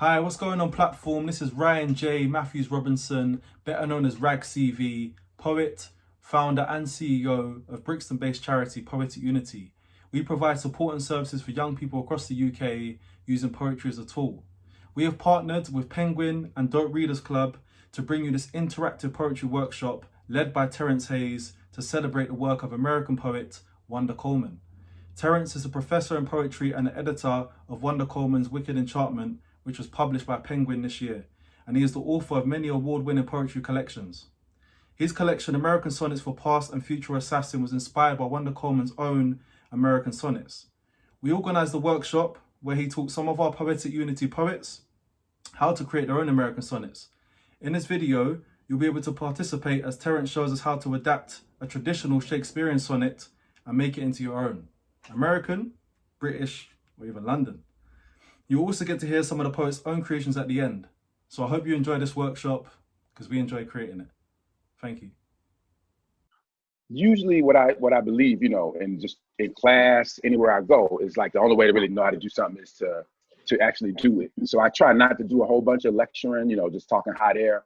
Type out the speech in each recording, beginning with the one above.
Hi, what's going on platform? This is Ryan J. Matthews Robinson, better known as Rag CV, poet, founder and CEO of Brixton-based charity Poetic Unity. We provide support and services for young people across the UK using poetry as a tool. We have partnered with Penguin and Dopereaders Club to bring you this interactive poetry workshop led by Terrance Hayes to celebrate the work of American poet Wanda Coleman. Terrance is a professor in poetry and the editor of Wanda Coleman's Wicked Enchantment, which was published by Penguin this year, and he is the author of many award-winning poetry collections. His collection, American Sonnets for Past and Future Assassin, was inspired by Wanda Coleman's own American Sonnets. We organised a workshop where he taught some of our Poetic Unity poets how to create their own American Sonnets. In this video, you'll be able to participate as Terrance shows us how to adapt a traditional Shakespearean sonnet and make it into your own. American, British, or even London. You also get to hear some of the poet's own creations at the end. So I hope you enjoy this workshop because we enjoy creating it. Thank you. Usually what I believe, and just in class, anywhere I go, is like the only way to really know how to do something is to actually do it. So I try not to do a whole bunch of lecturing, just talking hot air,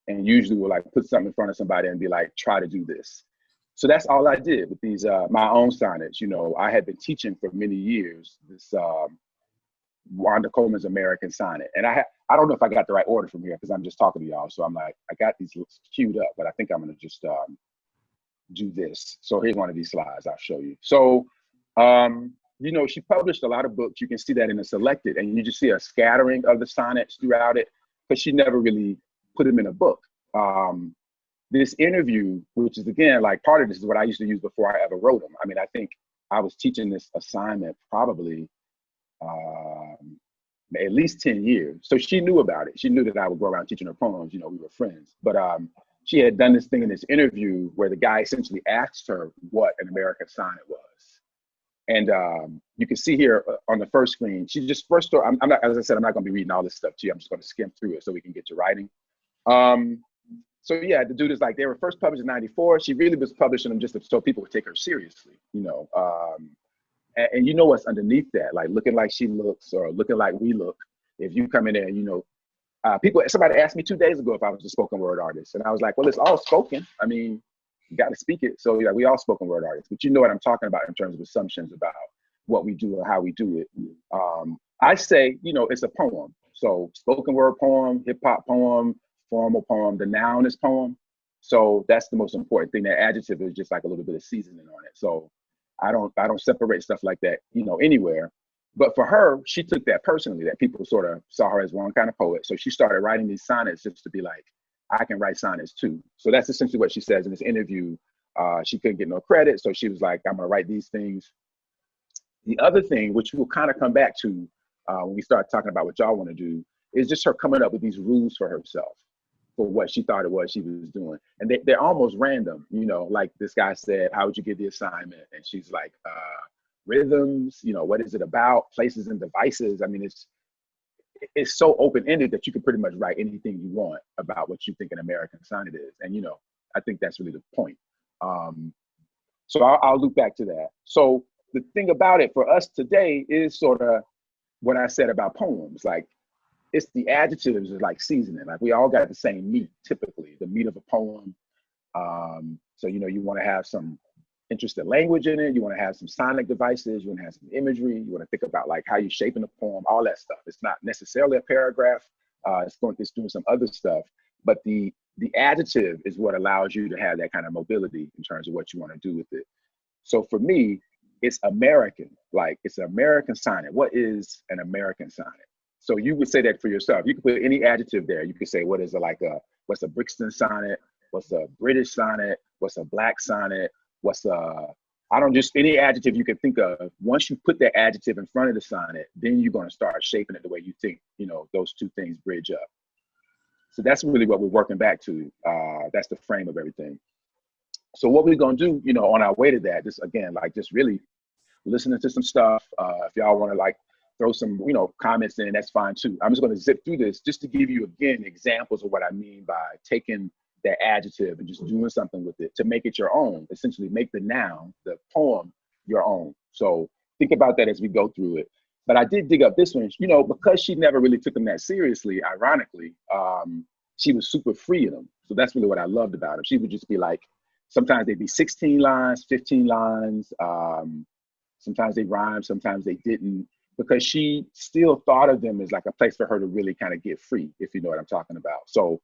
and usually we'll like put something in front of somebody and be like, try to do this. So that's all I did with these, my own sonnets. I had been teaching for many years, this Wanda Coleman's American Sonnet. And I don't know if I got the right order from here because I'm just talking to y'all. So I'm like, I got these queued up, but I think I'm gonna just do this. So here's one of these slides I'll show you. So, she published a lot of books. You can see that in the selected, and you just see a scattering of the sonnets throughout it, but she never really put them in a book. This interview, which is again, like part of this is what I used to use before I ever wrote them. I mean, I think I was teaching this assignment probably at least 10 years. So she knew about it. She knew that I would go around teaching her poems, we were friends. But she had done this thing in this interview where the guy essentially asked her what an American sonnet was. And you can see here on the first screen, she just first, I'm not, as I said, I'm not gonna be reading all this stuff to you. I'm just gonna skim through it so we can get to writing. So yeah, the dude is like, they were first published in '94. She really was publishing them just so people would take her seriously, and you know what's underneath that, like looking like she looks or looking like we look. If you come in there, somebody asked me 2 days ago if I was a spoken word artist. And I was like, well, it's all spoken. I mean, you got to speak it. So yeah, we all spoken word artists, but you know what I'm talking about in terms of assumptions about what we do and how we do it. I say, it's a poem. So spoken word poem, hip hop poem, formal poem, the noun is poem. So that's the most important thing. That adjective is just like a little bit of seasoning on it. So I don't separate stuff like that, anywhere. But for her, she took that personally, that people sort of saw her as one kind of poet. So she started writing these sonnets just to be like, I can write sonnets too. So that's essentially what she says in this interview. She couldn't get no credit. So she was like, I'm gonna write these things. The other thing, which we'll kind of come back to when we start talking about what y'all want to do, is just her coming up with these rules for herself, for what she thought it was she was doing. And they're almost random, like this guy said, how would you give the assignment? And she's like, rhythms, what is it about? Places and devices. I mean, it's so open-ended that you can pretty much write anything you want about what you think an American sonnet is. And, I think that's really the point. So I'll loop back to that. So the thing about it for us today is sort of what I said about poems. Like, it's the adjectives is like seasoning. Like we all got the same meat, typically, the meat of a poem. So, you want to have some interesting language in it. You want to have some sonic devices. You want to have some imagery. You want to think about like how you're shaping a poem, all that stuff. It's not necessarily a paragraph. It's doing some other stuff. But the adjective is what allows you to have that kind of mobility in terms of what you want to do with it. So for me, it's American. Like it's an American sonnet. What is an American sonnet? So you would say that for yourself. You could put any adjective there. You could say, what's a Brixton sonnet? What's a British sonnet? What's a Black sonnet? Any adjective you can think of. Once you put that adjective in front of the sonnet, then you're going to start shaping it the way you think, those two things bridge up. So that's really what we're working back to. That's the frame of everything. So what we're going to do, on our way to that, just really listening to some stuff. If y'all want to throw some, comments in, that's fine too. I'm just going to zip through this just to give you, again, examples of what I mean by taking that adjective and just doing something with it to make it your own, essentially make the noun, the poem, your own. So think about that as we go through it. But I did dig up this one, you know, because she never really took them that seriously, ironically, she was super free in them. So that's really what I loved about them. She would just be like, sometimes they'd be 16 lines, 15 lines. Sometimes they rhymed, sometimes they didn't, because she still thought of them as like a place for her to really kind of get free, if you know what I'm talking about. So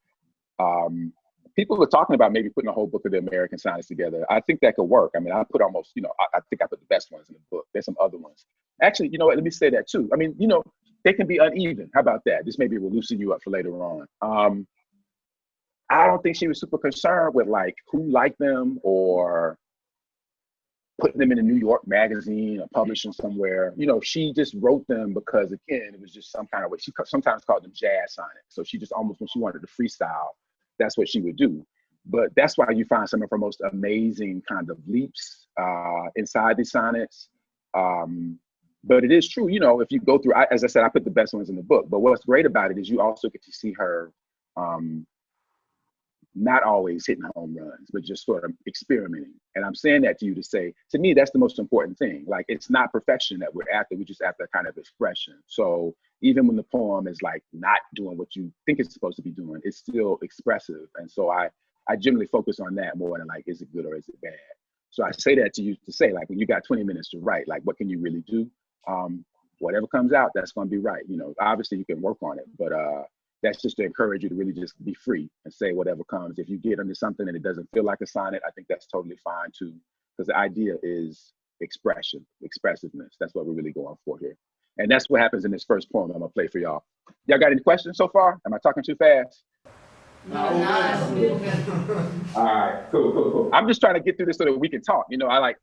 people were talking about maybe putting a whole book of the American sonnets together. I think that could work. I mean, I put almost, you know, I think I put the best ones in the book. There's some other ones. Actually, you know what, let me say that too. I mean, you know, they can be uneven. How about that? This maybe will loosen you up for later on. I don't think she was super concerned with like who liked them or putting them in a New York magazine or publishing somewhere. You know, she just wrote them because, again, it was just some kind of way. She sometimes called them jazz sonnets. So she just almost, when she wanted to freestyle, that's what she would do. But that's why you find some of her most amazing kind of leaps inside these sonnets. But it is true, you know, if you go through, as I said, I put the best ones in the book. But what's great about it is you also get to see her not always hitting home runs, but just sort of experimenting. And I'm saying that to you to say, to me, that's the most important thing. Like, it's not perfection that we're after, we're just after kind of expression. So even when the poem is like not doing what you think it's supposed to be doing, it's still expressive. And so I generally focus on that more than like, is it good or is it bad? So I say that to you to say, like, when you got 20 minutes to write, like, what can you really do? Whatever comes out, that's going to be right. You know, obviously you can work on it, but that's just to encourage you to really just be free and say whatever comes. If you get into something and it doesn't feel like a sonnet, I think that's totally fine too, because the idea is expression, expressiveness. That's what we're really going for here. And that's what happens in this first poem I'm gonna play for y'all. Y'all got any questions so far? Am I talking too fast? No. All right, cool. I'm just trying to get through this so that we can talk. You know, I like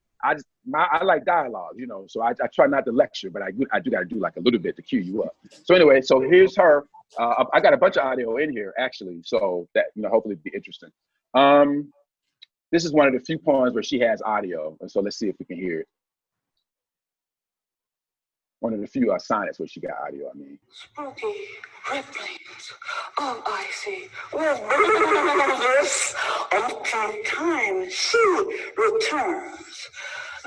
dialogue, you know, so I try not to lecture, but I do got to do like a little bit to cue you up. So anyway, so here's her. I got a bunch of audio in here actually, so that, you know, hopefully it'll be interesting. This is one of the few poems where she has audio, and so let's see if we can hear it. One of the few sonnets where she got audio, I mean. Spooky ripplings of icy this uncount time she returns.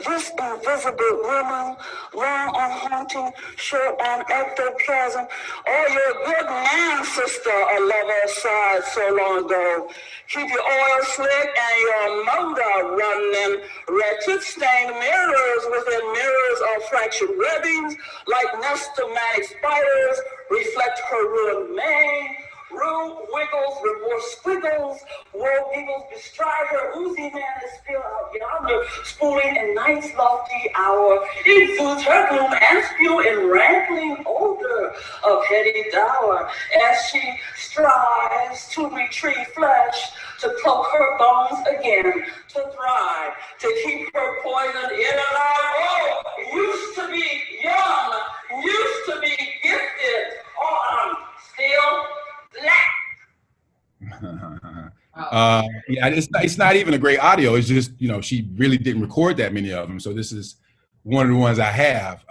This invisible woman, long on haunting, short on ectoplasm. Oh, your good man, sister, a lover sighed so long ago. Keep your oil slick and your motor running. Wretched stained mirrors within mirrors of fractured webbings, like nestematic spiders, reflect her ruined mane. Rude wiggles, remorse squiggles, woe giggles bestride her. Oozy man is still out yonder, spooling in night's lofty hour. Exudes her gloom and spew in rankling odor of heady dower, as she strives to retrieve flesh, to cloak her bones again, to thrive, to keep her poison in alive. Oh, used to be young, used to be gifted. Oh, I'm still yeah, it's not even a great audio. It's just, you know, she really didn't record that many of them. So this is one of the ones I have.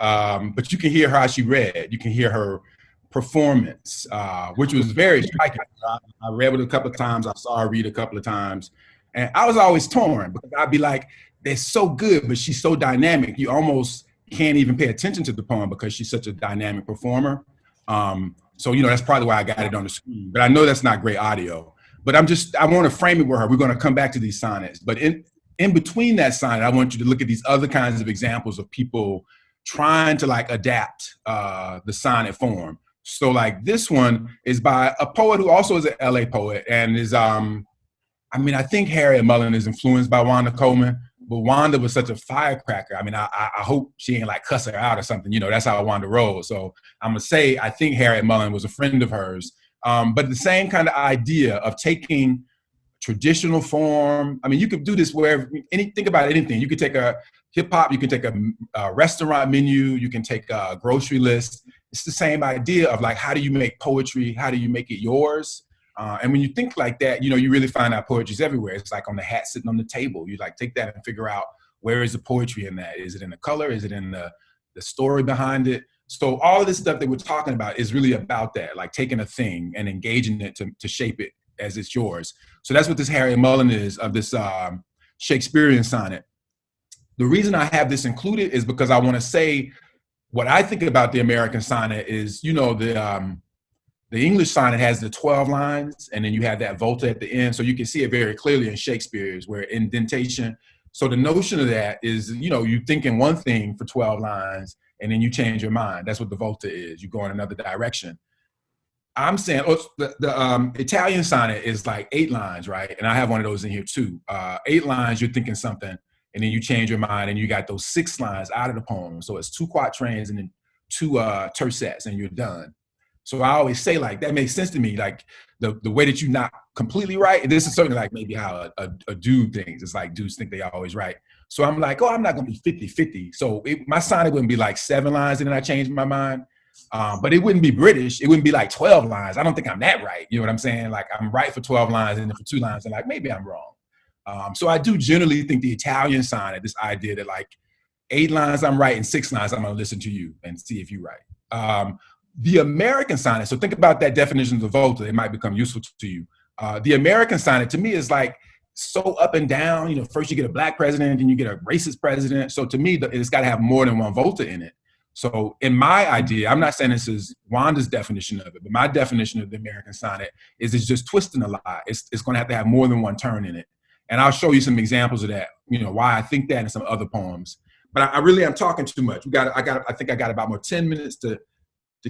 But you can hear how she read. You can hear her performance, which was very striking. I read it a couple of times. I saw her read a couple of times. And I was always torn because I'd be like, they're so good, but she's so dynamic. You almost can't even pay attention to the poem because she's such a dynamic performer. So, you know, that's probably why I got it on the screen. But I know that's not great audio. But I want to frame it with her. We're going to come back to these sonnets. But in between that sonnet, I want you to look at these other kinds of examples of people trying to like adapt the sonnet form. So like this one is by a poet who also is an LA poet and is, I think Harriet Mullen is influenced by Wanda Coleman. But Wanda was such a firecracker. I mean, I hope she ain't like cuss her out or something. You know, that's how Wanda rolls. So I'm going to say I think Harriet Mullen was a friend of hers. But the same kind of idea of taking traditional form. I mean, you could do this wherever, think about anything. You could take a hip hop, you can take a restaurant menu, you can take a grocery list. It's the same idea of like, how do you make poetry? How do you make it yours? And when you think like that, you know, you really find out poetry's everywhere. It's like on the hat sitting on the table. You like take that and figure out where is the poetry in that? Is it in the color? Is it in the story behind it? So all of this stuff that we're talking about is really about that, like taking a thing and engaging it to shape it as it's yours. So that's what this Harriet Mullen is of this Shakespearean sonnet. The reason I have this included is because I want to say what I think about the American sonnet is, you know, the English sonnet has the 12 lines, and then you have that volta at the end. So you can see it very clearly in Shakespeare's, where indentation. So the notion of that is, you know, you thinking one thing for 12 lines, and then you change your mind. That's what the volta is. You go in another direction. I'm saying the Italian sonnet is like 8 lines, right? And I have one of those in here too. 8 lines, you're thinking something, and then you change your mind, and you got those 6 lines out of the poem. So it's 2 quatrains and then 2 tercets, and you're done. So I always say, like, that makes sense to me. Like the way that you're not completely right. And this is certainly like maybe how a dude thinks. It's like dudes think they always right. So I'm like, oh, I'm not going to be 50-50. So my sonnet wouldn't be like 7 lines and then I changed my mind. But it wouldn't be British. It wouldn't be like 12 lines. I don't think I'm that right. You know what I'm saying? Like I'm right for 12 lines and then for 2 lines and like maybe I'm wrong. So I do generally think the Italian sonnet, this idea that like 8 lines I'm right and 6 lines I'm going to listen to you and see if you're right. The American sonnet, so think about that definition of the volta. It might become useful to you. The American sonnet to me is like so up and down. You know, first you get a black president, then you get a racist president. So to me, it's got to have more than one volta in it. So in my idea, I'm not saying this is Wanda's definition of it, but my definition of the American sonnet is it's just twisting a lot. It's going to have more than one turn in it. And I'll show you some examples of that, you know, why I think that in some other poems. But I really am talking too much. I think I got about more 10 minutes to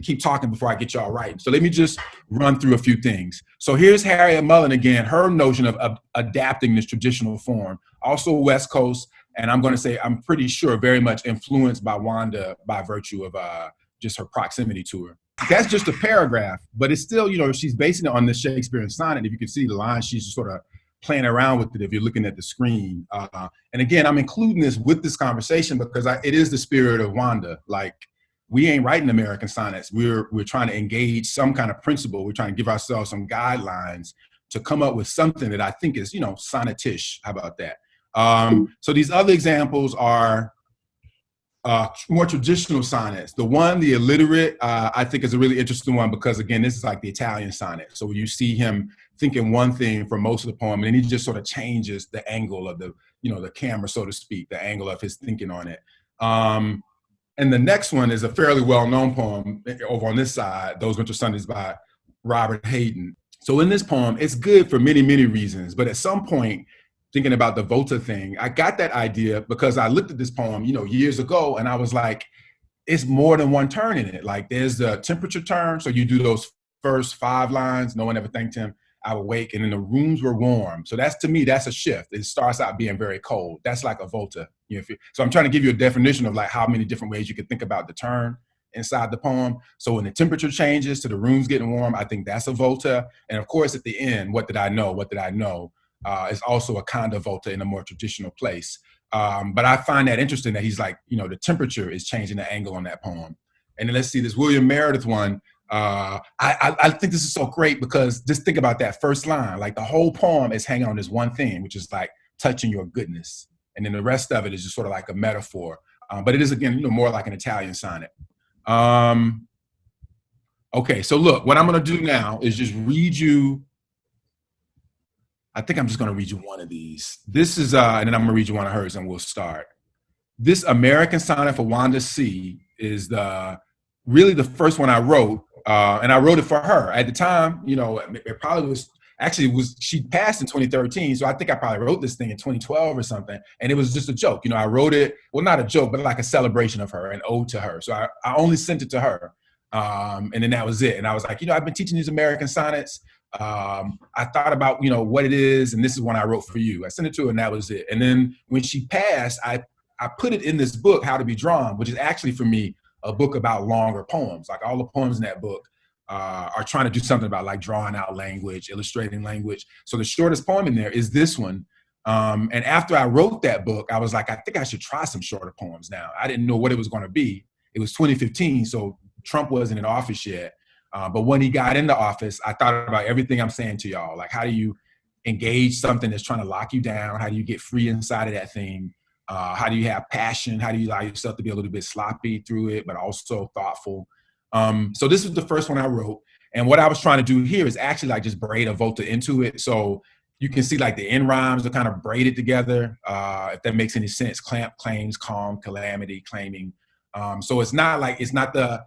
keep talking before I get y'all right. So let me just run through a few things. So here's Harriet Mullen again, her notion of adapting this traditional form, also West Coast, and I'm going to say I'm pretty sure very much influenced by Wanda by virtue of just her proximity to her. That's just a paragraph, but it's still, you know, she's basing it on the Shakespearean sonnet. If you can see the lines, she's sort of playing around with it if you're looking at the screen. And again, I'm including this with this conversation because it is the spirit of Wanda. Like, we ain't writing American sonnets. We're trying to engage some kind of principle. We're trying to give ourselves some guidelines to come up with something that I think is, you know, sonnetish. How about that? So these other examples are more traditional sonnets. The illiterate, I think is a really interesting one because, again, this is like the Italian sonnet. So you see him thinking one thing for most of the poem, and then he just sort of changes the angle of the, you know, the camera, so to speak, the angle of his thinking on it. And the next one is a fairly well-known poem over on this side, Those Winter Sundays by Robert Hayden. So in this poem, it's good for many, many reasons. But at some point, thinking about the volta thing, I got that idea because I looked at this poem, you know, years ago, and I was like, it's more than one turn in it. Like there's the temperature turn. So you do those first 5 lines, no one ever thanked him. I would wake, and then the rooms were warm. So that's, to me, that's a shift. It starts out being very cold. That's like a volta. You know, so I'm trying to give you a definition of like how many different ways you could think about the turn inside the poem. So when the temperature changes to the rooms getting warm, I think that's a volta. And of course, at the end, what did I know? What did I know? Is also a kind of volta in a more traditional place. But I find that interesting that he's like, you know, the temperature is changing the angle on that poem. And then let's see this William Meredith one. I think this is so great because just think about that first line. Like the whole poem is hanging on this one thing, which is like touching your goodness. And then the rest of it is just sort of like a metaphor. But it is, again, you know, more like an Italian sonnet. Okay, so look, what I'm going to do now is just read you. I think I'm just going to read you one of these. This is, and then I'm going to read you one of hers and we'll start. This American sonnet for Wanda C. is really the first one I wrote. And I wrote it for her. At the time, you know, it probably was, she passed in 2013. So I think I probably wrote this thing in 2012 or something. And it was just a joke. You know, I wrote it, well, not a joke, but like a celebration of her, an ode to her. So I only sent it to her. And then that was it. And I was like, you know, I've been teaching these American sonnets. I thought about, you know, what it is. And this is one I wrote for you. I sent it to her and that was it. And then when she passed, I put it in this book, How to Be Drawn, which is actually for me, a book about longer poems. Like all the poems in that book are trying to do something about like drawing out language, illustrating language. So the shortest poem in there is this one. And after I wrote that book, I was like, I think I should try some shorter poems now. I didn't know what it was going to be. It was 2015, so Trump wasn't in office yet. But when he got into office, I thought about everything I'm saying to y'all. Like, how do you engage something that's trying to lock you down? How do you get free inside of that thing? How do you have passion? How do you allow yourself to be a little bit sloppy through it, but also thoughtful? So this was the first one I wrote. And what I was trying to do here is actually like just braid a volta into it. So you can see like the end rhymes are kind of braided together, if that makes any sense. Clamp, claims, calm, calamity, claiming. So it's not the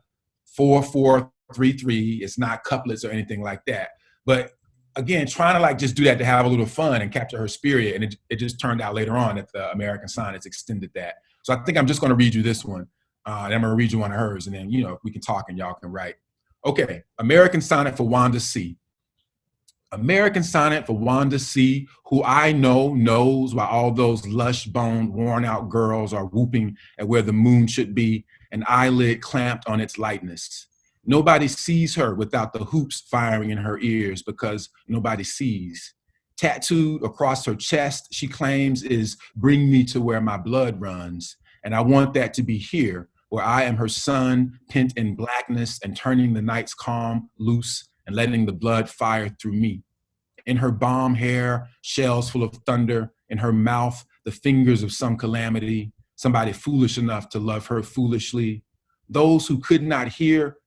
4-4-3-3. It's not couplets or anything like that. But again, trying to like just do that to have a little fun and capture her spirit. And it just turned out later on that the American Sonnets extended that. So I think I'm just going to read you this one. And I'm going to read you one of hers. And then, we can talk and y'all can write. Okay. American Sonnet for Wanda C. American Sonnet for Wanda C., who I know knows why all those lush-boned, worn-out girls are whooping at where the moon should be, an eyelid clamped on its lightness. Nobody sees her without the hoops firing in her ears because nobody sees. Tattooed across her chest, she claims, is "bring me to where my blood runs." And I want that to be here, where I am her sun, pent in blackness and turning the night's calm loose and letting the blood fire through me. In her balm hair, shells full of thunder. In her mouth, the fingers of some calamity. Somebody foolish enough to love her foolishly. Those who could hear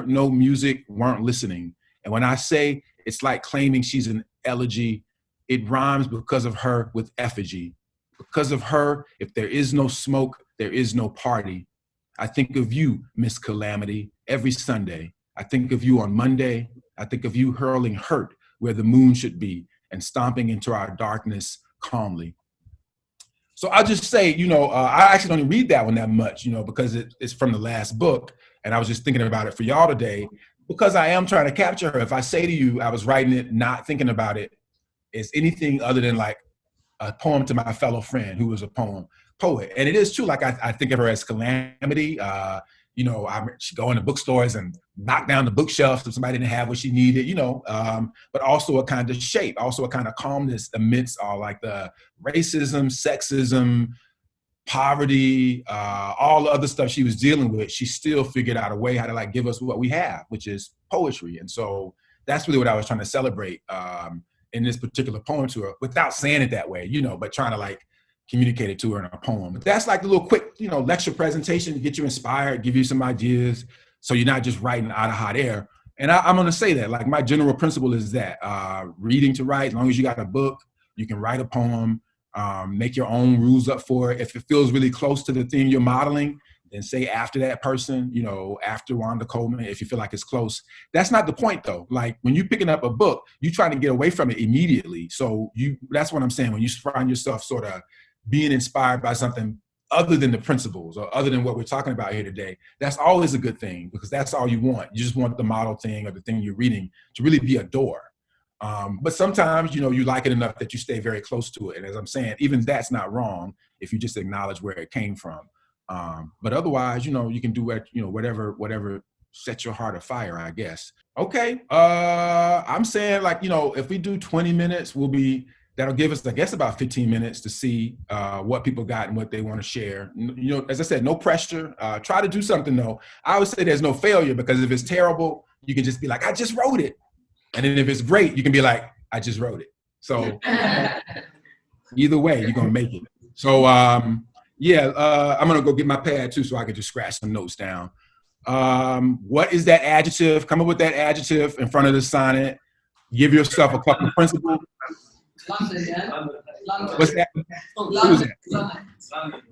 no music weren't listening. And when I say it's like claiming she's an elegy, it rhymes because of her with effigy. Because of her, if there is no smoke, there is no party. I think of you, Miss Calamity, every Sunday. I think of you on Monday. I think of you hurling hurt where the moon should be and stomping into our darkness calmly. So I'll just say, I actually don't even read that one that much, because it's from the last book. And I was just thinking about it for y'all today because I am trying to capture her. If I say to you, I was writing it, not thinking about it, it's anything other than like a poem to my fellow friend who was a poet. And it is true. Like I think of her as Calamity. She'd go into bookstores and knock down the bookshelves if somebody didn't have what she needed, but also a kind of shape, also a kind of calmness amidst all like the racism, sexism, poverty, all the other stuff she was dealing with. She still figured out a way how to like give us what we have, which is poetry. And so that's really what I was trying to celebrate in this particular poem to her without saying it that way, but trying to like communicate it to her in a poem. But that's like a little quick, lecture presentation to get you inspired, give you some ideas, so you're not just writing out of hot air. And I'm going to say that, like, my general principle is that reading to write, as long as you got a book, you can write a poem, make your own rules up for it. If it feels really close to the thing you're modeling, then say after that person, after Wanda Coleman, if you feel like it's close. That's not the point, though. Like, when you're picking up a book, you're trying to get away from it immediately. So that's what I'm saying. When you find yourself sort of being inspired by something other than the principles or other than what we're talking about here today, that's always a good thing, because that's all you want. You just want the model thing or the thing you're reading to really be a door. But sometimes, you like it enough that you stay very close to it. And as I'm saying, even that's not wrong if you just acknowledge where it came from. But otherwise, you can do whatever sets your heart afire, I guess. Okay. I'm saying, like, if we do 20 minutes, that'll give us, I guess, about 15 minutes to see what people got and what they want to share. As I said, no pressure. Try to do something, though. I always say there's no failure, because if it's terrible, you can just be like, I just wrote it. And then if it's great, you can be like, I just wrote it. So either way, you're going to make it. So, I'm going to go get my pad, too, so I can just scratch some notes down. What is that adjective? Come up with that adjective in front of the sonnet. Give yourself a couple of principles. London, yeah? London. What's that? London.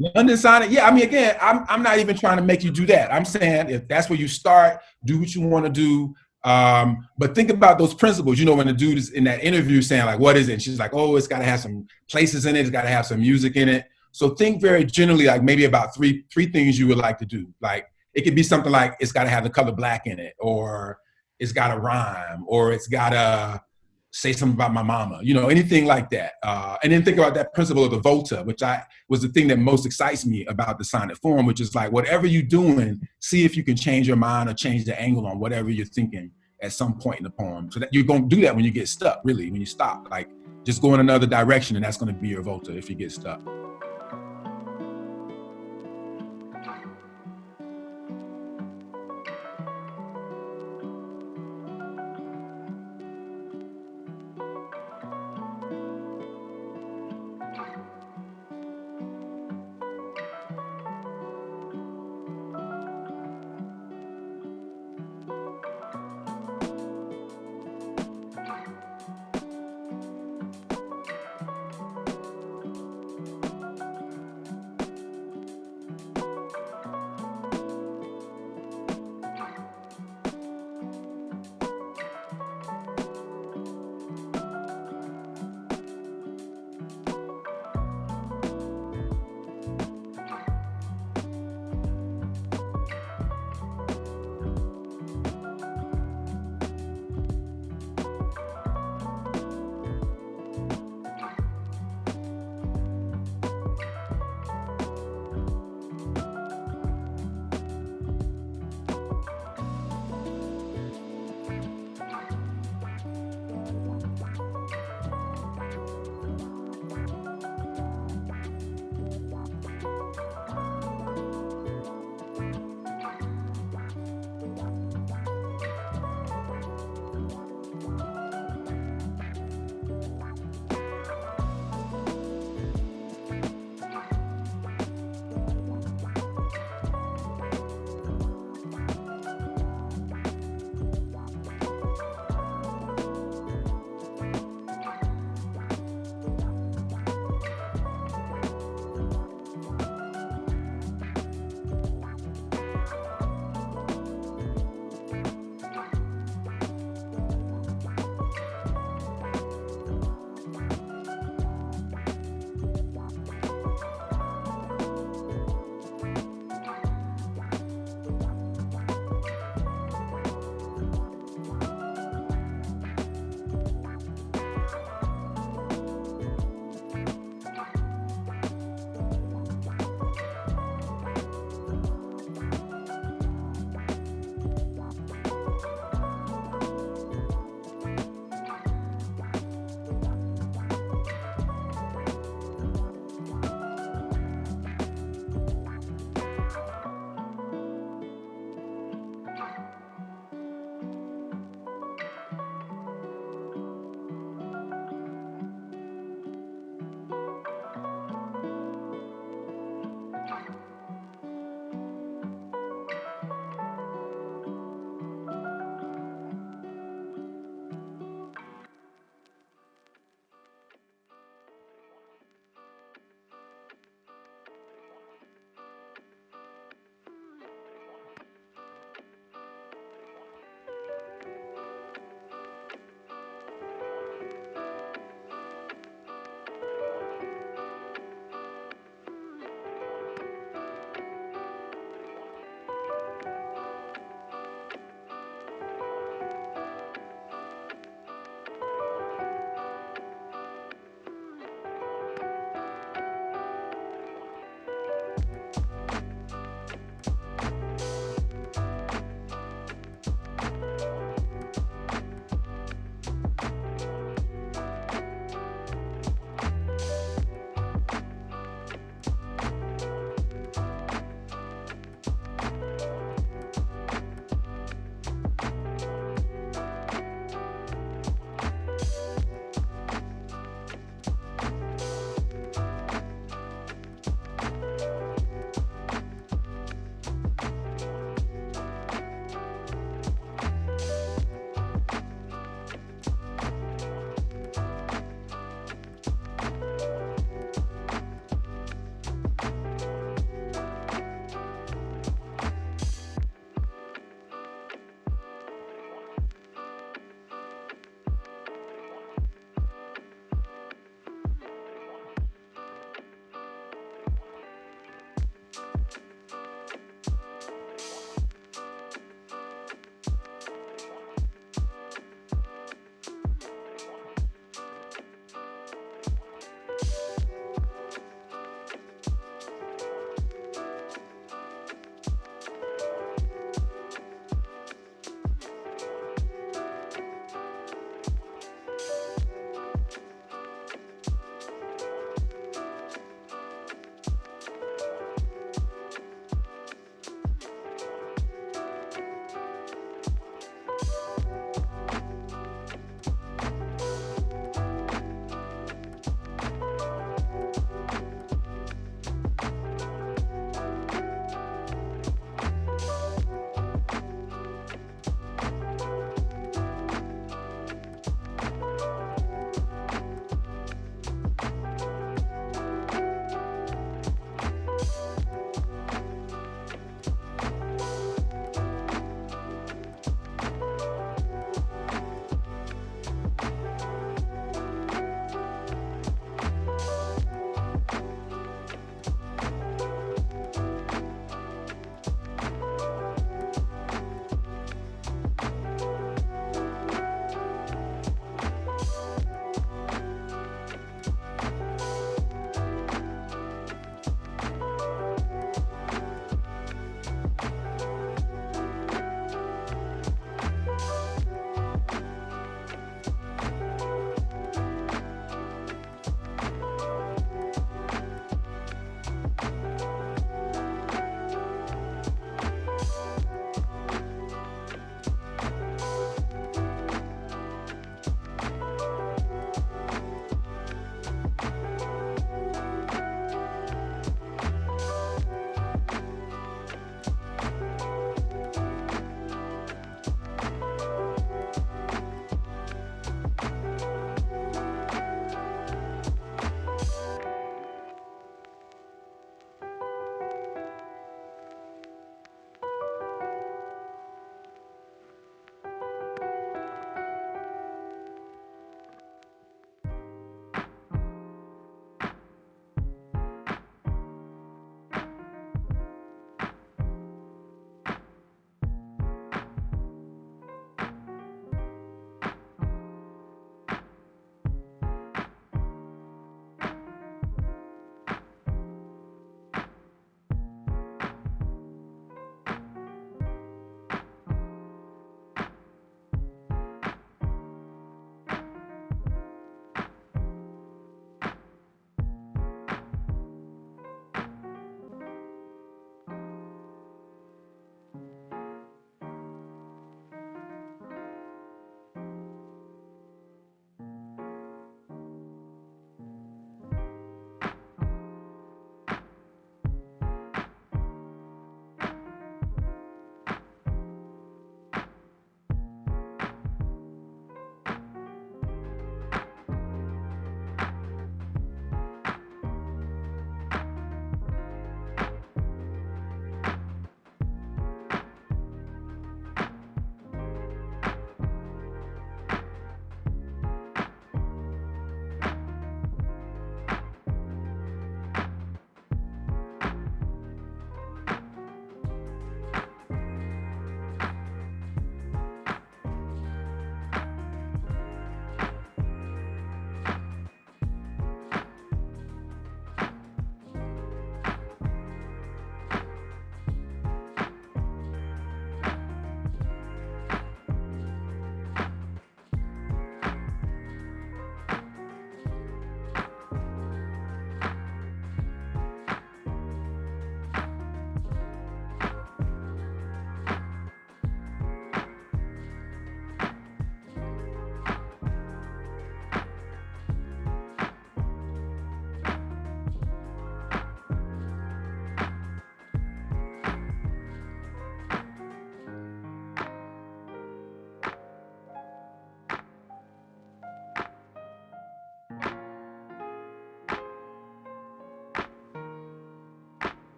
London sonnet. Yeah, I mean, again, I'm not even trying to make you do that. I'm saying if that's where you start, do what you want to do. But think about those principles. When the dude is in that interview saying, like, what is it? And she's like, oh, it's got to have some places in it. It's got to have some music in it. So think very generally, like, maybe about three things you would like to do. Like, it could be something like, it's got to have the color black in it, or it's got to rhyme, or it's got to say something about my mama, anything like that. And then think about that principle of the volta, which was the thing that most excites me about the sonnet form, which is like, whatever you're doing, see if you can change your mind or change the angle on whatever you're thinking at some point in the poem. So that you're going to do that when you get stuck, really, when you stop. Like, just go in another direction, and that's going to be your volta if you get stuck.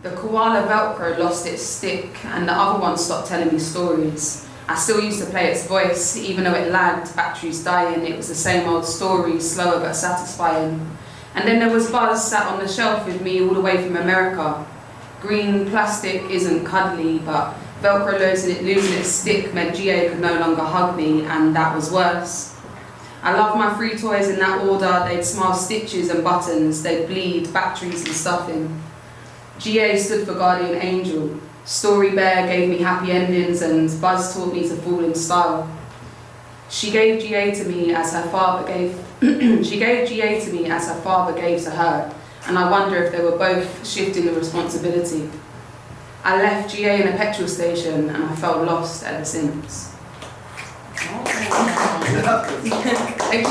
The koala Velcro lost its stick and the other one stopped telling me stories. I still used to play its voice, even though it lagged, batteries dying, it was the same old story, slower but satisfying. And then there was Buzz sat on the shelf with me all the way from America. Green plastic isn't cuddly, but Velcro losing its stick meant GA could no longer hug me, and that was worse. I love my free toys in that order. They'd smile stitches and buttons, they'd bleed batteries and stuffing. GA stood for Guardian Angel. Story Bear gave me happy endings, and Buzz taught me to fall in style. She gave GA to me as her father gave. She gave GA to me as her father gave to her, and I wonder if they were both shifting the responsibility. I left GA in a petrol station, and I felt lost ever since. Thank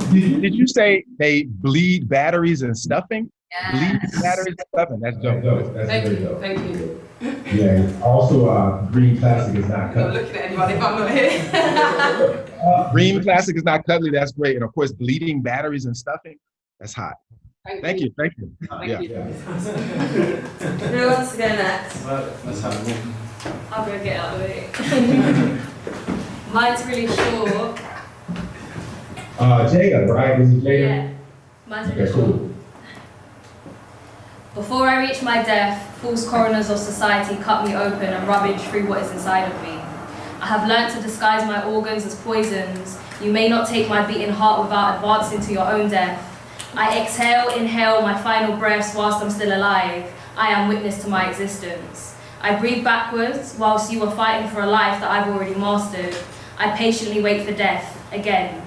you. Did you say they bleed batteries and stuffing? Yes. Bleed batteries and stuffing. That's dope. That's Thank very you. dope. Thank you. Yeah. Also, green plastic is not I'm not cut. looking at anybody if I'm not here. Green plastic is not cuddly. That's great. And of course, bleeding batteries and stuffing. That's hot. Thank you. Thank you. Who wants to go next? Let's have it. I'll go get out of the way. Mine's really short. Jayda, right? This is Jayda? Yeah, mine's really Okay, short. cool. Before I reach my death, false coroners of society cut me open and rummage through what is inside of me. I have learnt to disguise my organs as poisons. You may not take my beating heart without advancing to your own death. I exhale, inhale my final breaths whilst I'm still alive. I am witness to my existence. I breathe backwards whilst you are fighting for a life that I've already mastered. I patiently wait for death, again.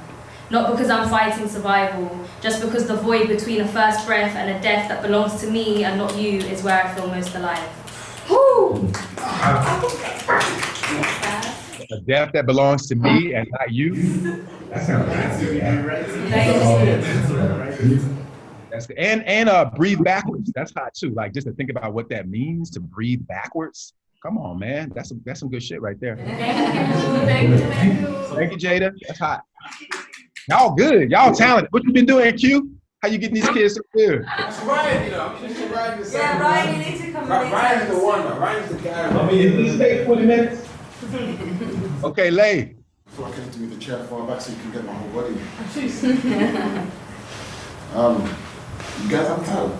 Not because I'm fighting survival, just because the void between a first breath and a death that belongs to me and not you is where I feel most alive. Woo! A death that belongs to me and not you. That sounds fancy. That's the, and breathe backwards. That's hot too. Like just to think about what that means to breathe backwards. Come on, man. That's some good shit right there. Thank you. Thank you, Jayda. That's hot. Y'all good. Y'all talented. What you been doing, Q? How you getting these kids so good? That's Ryan, you know. Ryan is Yeah, Ryan, you need to come in. Ryan's the one, though. Ryan's the guy. I mean, at least take 20 minutes. Okay, Ley. feel like I need to move the chair far back so you can get my whole body. You guys have a title?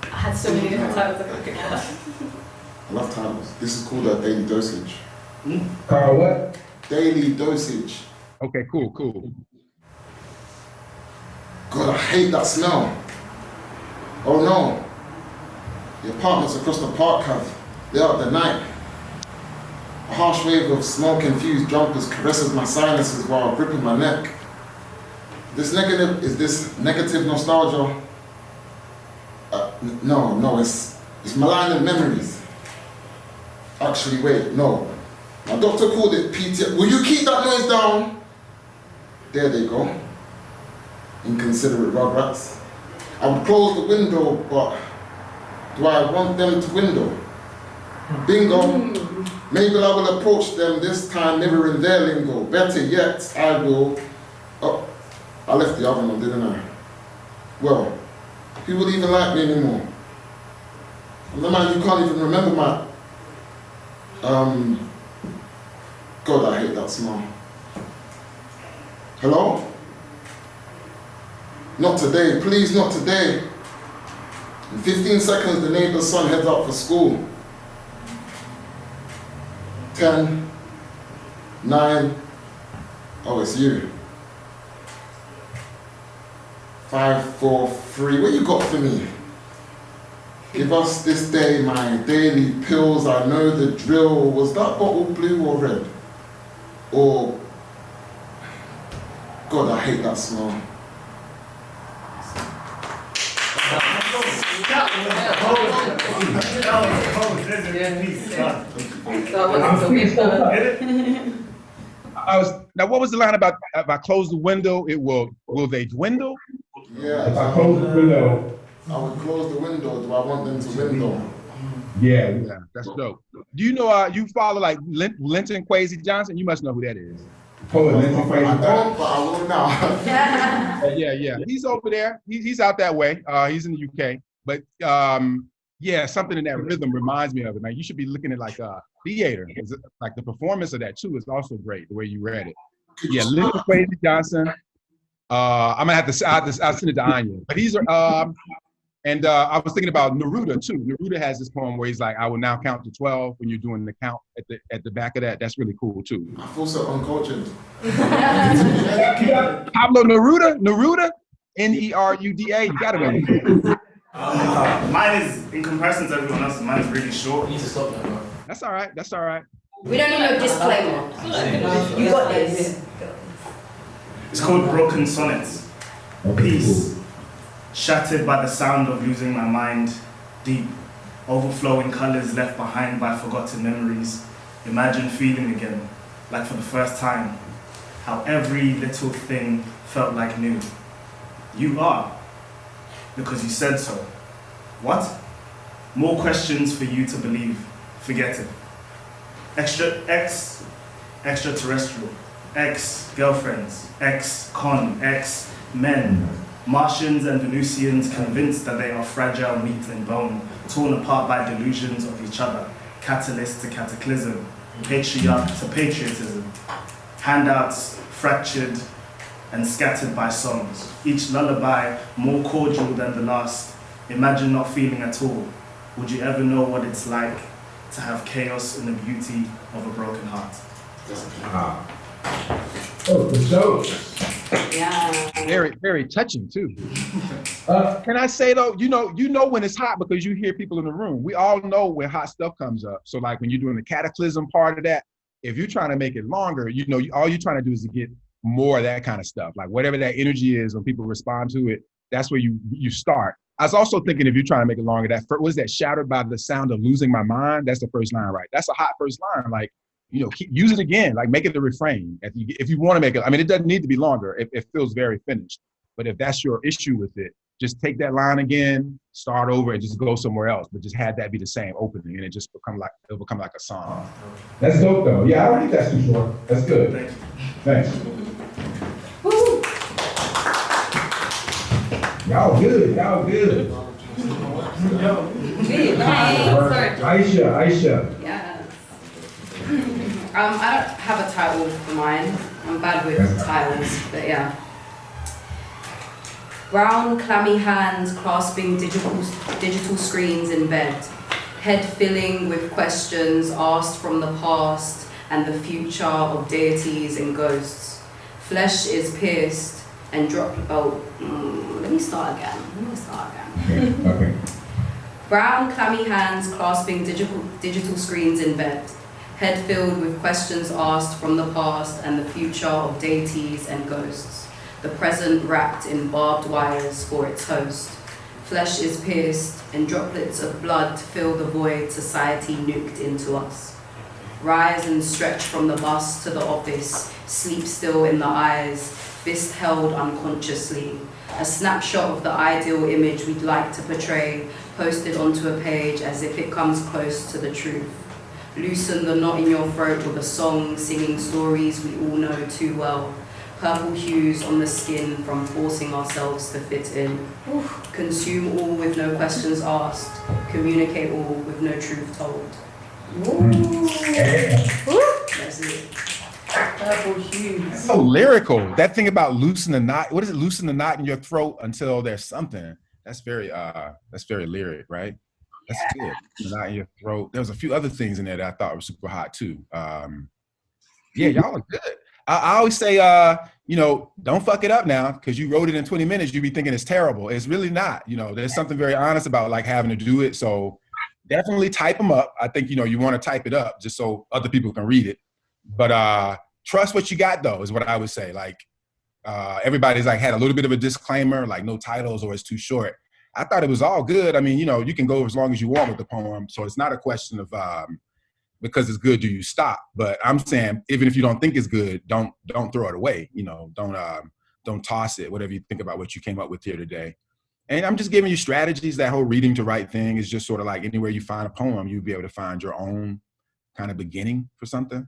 I had so many different titles I could pick out. I love titles. This is called a daily dosage. Carl, what? Daily dosage. Okay, cool. God, I hate that smell. Oh no. The apartments across the park have lit up the night. A harsh wave of smoke-infused jumpers caresses my sinuses while gripping my neck. Is this negative nostalgia? No, it's malignant memories. Actually, wait, no. My doctor called it PTSD. Will you keep that noise down? There they go. Inconsiderate rugrats. I would close the window, but do I want them to window? Bingo. Maybe I will approach them this time mirroring their lingo. Better yet, I will... Oh, I left the oven on, didn't I? Well, who would even like me anymore? I'm the man who can't even remember my... God, I hate that smell. Hello? Not today, please, not today. In 15 seconds, the neighbor's son heads out for school. 10, 9, oh, it's you. 5, 4, 3, what you got for me? Give us this day my daily pills, I know the drill. Was that bottle blue or red? Or, God, I hate that smell. Now, what was the line about if I close the window, will they dwindle? Yeah. If I close the window. I would close the window. Do I want them to window? Yeah. That's dope. Do you know you follow like Linton Kwesi Johnson? You must know who that is. Poet Linton Kwesi I don't, but I will now. Yeah. He's over there. He's out that way. He's in the UK. But yeah, something in that rhythm reminds me of it. Man, you should be looking at like theater. Like the performance of that too is also great. The way you read it. Yeah, Linton Kwesi Johnson. I'm gonna have to. I'll send it to Anya. But these are. And I was thinking about Neruda too. Neruda has this poem where he's like, "I will now count to 12." When you're doing the count at the back of that, that's really cool too. I feel so uncultured. Pablo Neruda, Neruda. You gotta know. Mine is, in comparison to everyone else, mine is really short. You need to stop that, bro. That's all right. We don't need no disclaimer. You got this. It's called Broken Sonnets. Peace, shattered by the sound of losing my mind, deep, overflowing colors left behind by forgotten memories. Imagine feeling again, like for the first time, how every little thing felt like new. You are, because you said so. What? More questions for you to believe. Forget it. Extraterrestrial, ex-girlfriends, ex-con, ex-men, Martians and Venusians convinced that they are fragile meat and bone, torn apart by delusions of each other, catalyst to cataclysm, patriarch to patriotism, handouts fractured and scattered by songs, each lullaby more cordial than the last. Imagine not feeling at all. Would you ever know what it's like to have chaos in the beauty of a broken heart? Oh, for sure. Yeah. Very, very touching too. Can I say though, you know when it's hot because you hear people in the room. We all know when hot stuff comes up. So like when you're doing the cataclysm part of that, if you're trying to make it longer, all you're trying to do is to get more of that kind of stuff. Like whatever that energy is when people respond to it, that's where you start. I was also thinking if you're trying to make it longer, was that shattered by the sound of losing my mind? That's the first line, right? That's a hot first line. Like, use it again, like make it the refrain. If you want to make it, it doesn't need to be longer. It feels very finished. But if that's your issue with it, just take that line again, start over and just go somewhere else, but just have that be the same opening and it'll become like a song. That's dope though. Yeah, I don't think that's too short. That's good. Thank you. Thanks. Y'all good. Aicha. Yeah. I don't have a title for mine. I'm bad with titles, but yeah. Brown, clammy hands clasping digital screens in bed, head filling with questions asked from the past and the future of deities and ghosts. Flesh is pierced and let me start again. Okay. Brown, clammy hands clasping digital screens in bed, head filled with questions asked from the past and the future of deities and ghosts. The present wrapped in barbed wires for its host. Flesh is pierced and droplets of blood fill the void society nuked into us. Rise and stretch from the bus to the office, sleep still in the eyes, fist held unconsciously. A snapshot of the ideal image we'd like to portray, posted onto a page as if it comes close to the truth. Loosen the knot in your throat with a song, singing stories we all know too well. Purple hues on the skin from forcing ourselves to fit in. Consume all with no questions asked. Communicate all with no truth told. That's it. Purple hues. So lyrical. That thing about loosen the knot. What is it? Loosen the knot in your throat until there's something. That's very lyric, right? That's good. The knot in your throat. There was a few other things in there that I thought were super hot too. Yeah, y'all are good. I always say, don't fuck it up now, because you wrote it in 20 minutes. You be thinking it's terrible. It's really not. There's something very honest about like having to do it. So definitely type them up. I think, you want to type it up just so other people can read it. But trust what you got, though, is what I would say. Like everybody's like had a little bit of a disclaimer, like no titles or it's too short. I thought it was all good. I mean, you can go as long as you want with the poem. So it's not a question of because it's good, do you stop? But I'm saying, even if you don't think it's good, don't throw it away. Don't toss it, whatever you think about what you came up with here today. And I'm just giving you strategies. That whole reading to write thing is just sort of like anywhere you find a poem, you'll be able to find your own kind of beginning for something.